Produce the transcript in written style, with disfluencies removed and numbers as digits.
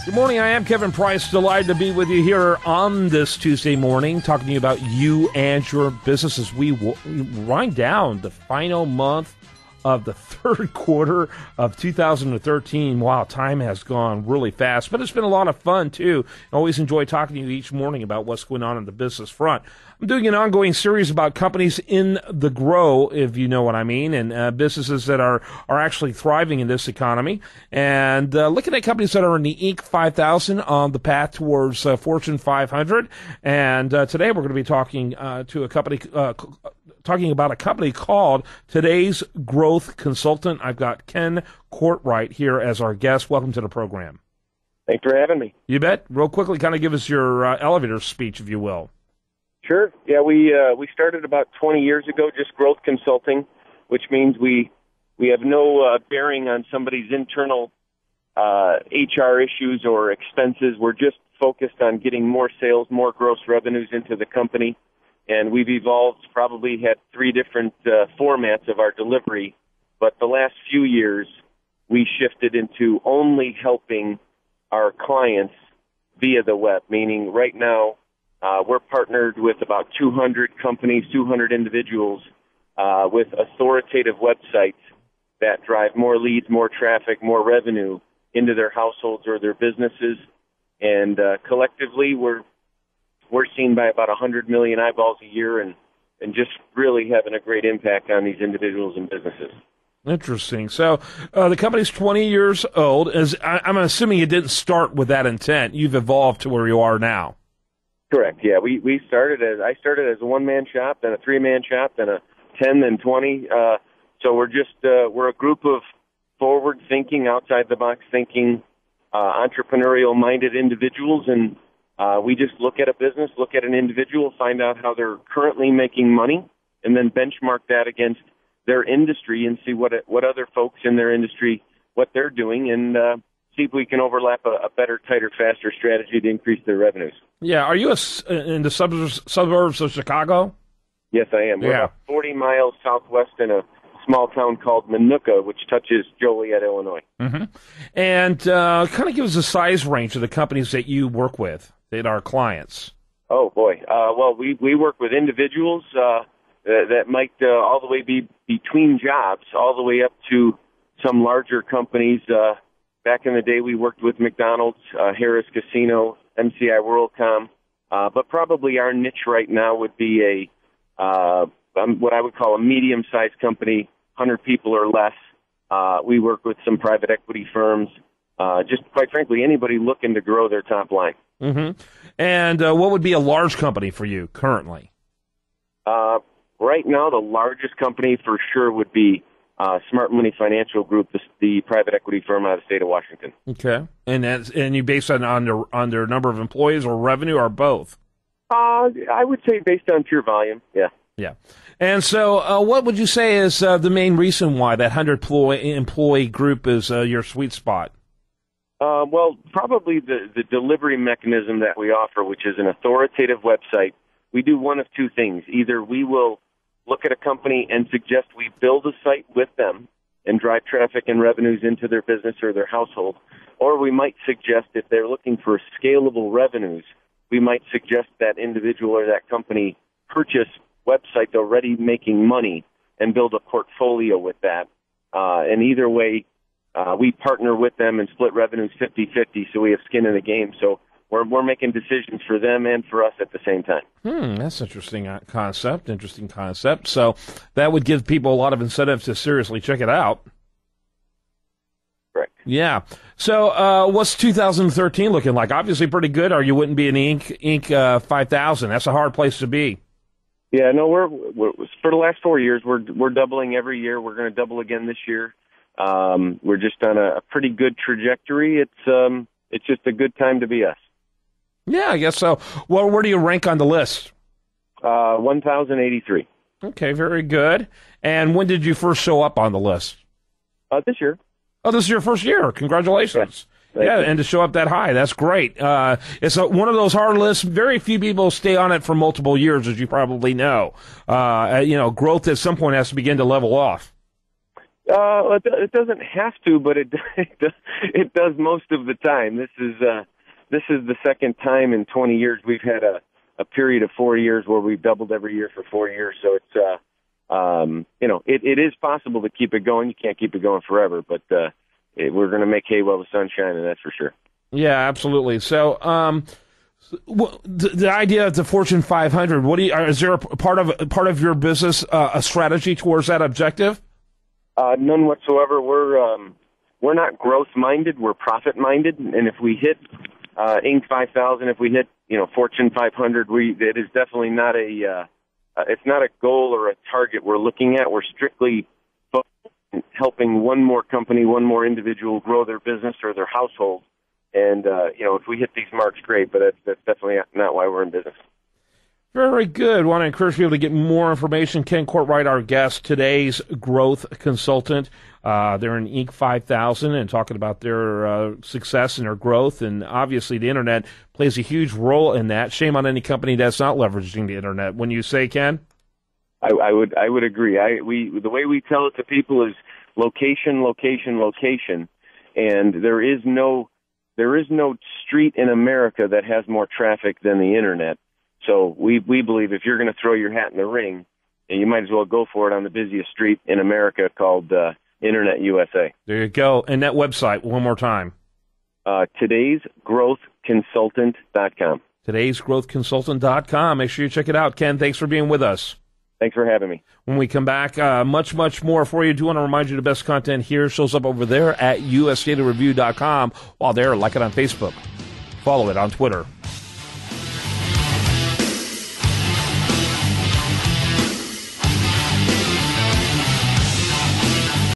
Good morning. I am Kevin Price. Delighted to be with you here on this Tuesday morning, talking to you about you and your business as we wind down the final month of the third quarter of 2013. Wow, time has gone really fast, but it's been a lot of fun, too. I always enjoy talking to you each morning about what's going on the business front. I'm doing an ongoing series about companies in the grow, if you know what I mean, and businesses that are actually thriving in this economy, and looking at companies that are in the Inc. 5000 on the path towards Fortune 500. And today we're going to be talking about a company called Today's Growth Consultant. I've got Ken Courtright here as our guest. Welcome to the program. Thanks for having me. You bet. Real quickly, kind of give us your elevator speech, if you will. Sure. Yeah, we started about 20 years ago, just growth consulting, which means we have no bearing on somebody's internal HR issues or expenses. We're just focused on getting more sales, more gross revenues into the company. And we've evolved, probably had three different formats of our delivery. But the last few years, we shifted into only helping our clients via the web, meaning right now we're partnered with about 200 companies, 200 individuals with authoritative websites that drive more leads, more traffic, more revenue into their households or their businesses. And collectively, we're seen by about 100 million eyeballs a year and just really having a great impact on these individuals and businesses. Interesting. So the company's 20 years old. I'm assuming it didn't start with that intent. You've evolved to where you are now. Correct. Yeah, I started as a one-man shop, then a three-man shop, then a 10, then 20. So we're a group of forward-thinking, outside-the-box thinking, entrepreneurial-minded individuals, and we just look at a business, look at an individual, find out how they're currently making money, and then benchmark that against their industry and see what other folks in their industry, what they're doing, and see if we can overlap a better, tighter, faster strategy to increase their revenues. Yeah. Are you in the suburbs of Chicago? Yes, I am. We're about 40 miles southwest in a small town called Minooka, which touches Joliet, Illinois. Mm-hmm. And kind of give us a size range of the companies that you work with, that are clients. Oh, boy. Well, we work with individuals that might all the way be between jobs, all the way up to some larger companies. Back in the day, we worked with McDonald's, Harris Casino, MCI WorldCom, but probably our niche right now would be what I would call a medium-sized company, 100 people or less. We work with some private equity firms, just quite frankly, anybody looking to grow their top line. Mm-hmm. And what would be a large company for you currently? Right now, the largest company for sure would be Smart Money Financial Group, the private equity firm out of the state of Washington. Okay. And you base that on their number of employees or revenue or both? I would say based on pure volume, yeah. Yeah. And so what would you say is the main reason why that 100 employee group is your sweet spot? Well, probably the delivery mechanism that we offer, which is an authoritative website. We do one of two things. Either we will look at a company and suggest we build a site with them and drive traffic and revenues into their business or their household, or we might suggest if they're looking for scalable revenues, we might suggest that individual or that company purchase websites already making money and build a portfolio with that. And either way, we partner with them and split revenues 50-50, so we have skin in the game. So we're making decisions for them and for us at the same time. That's interesting concept. Interesting concept. So that would give people a lot of incentive to seriously check it out. Correct. Yeah. So what's 2013 looking like? Obviously pretty good, or you wouldn't be an Inc. 5000. That's a hard place to be. Yeah, no, we're for the last 4 years, we're doubling every year. We're going to double again this year. We're just on a pretty good trajectory. It's just a good time to be us. Yeah, I guess so. Well, where do you rank on the list? 1,083. Okay, very good. And when did you first show up on the list? This year. Oh, this is your first year. Congratulations. Yeah, and to show up that high, that's great. It's one of those hard lists. Very few people stay on it for multiple years, as you probably know. Growth at some point has to begin to level off. It doesn't have to, but it does most of the time. This is the second time in 20 years we've had a period of 4 years where we've doubled every year for 4 years. So it's it is possible to keep it going. You can't keep it going forever, but we're going to make hay while the sun's shining. That's for sure. Yeah, absolutely. So, the idea of the Fortune 500. Is there a part of your business a strategy towards that objective? None whatsoever. We're not growth minded. We're profit minded. And if we hit Inc. 5000, if we hit Fortune 500, it is definitely not it's not a goal or a target we're looking at. We're strictly helping one more company, one more individual grow their business or their household. And if we hit these marks, great. But that's definitely not why we're in business. Very good. Want to encourage people to get more information. Ken Courtright, our guest, today's growth consultant. They're in Inc. 5000 and talking about their success and their growth. And obviously the Internet plays a huge role in that. Shame on any company that's not leveraging the Internet. When you say, Ken? I would agree. The way we tell it to people is location, location, location. And there is no street in America that has more traffic than the Internet. So we believe if you're going to throw your hat in the ring, you might as well go for it on the busiest street in America called Internet USA. There you go. And that website, one more time. Today'sGrowthConsultant.com. Today'sGrowthConsultant.com. Make sure you check it out. Ken, thanks for being with us. Thanks for having me. When we come back, much more for you. I do want to remind you the best content here shows up over there at usdailyreview.com. While there, like it on Facebook. Follow it on Twitter.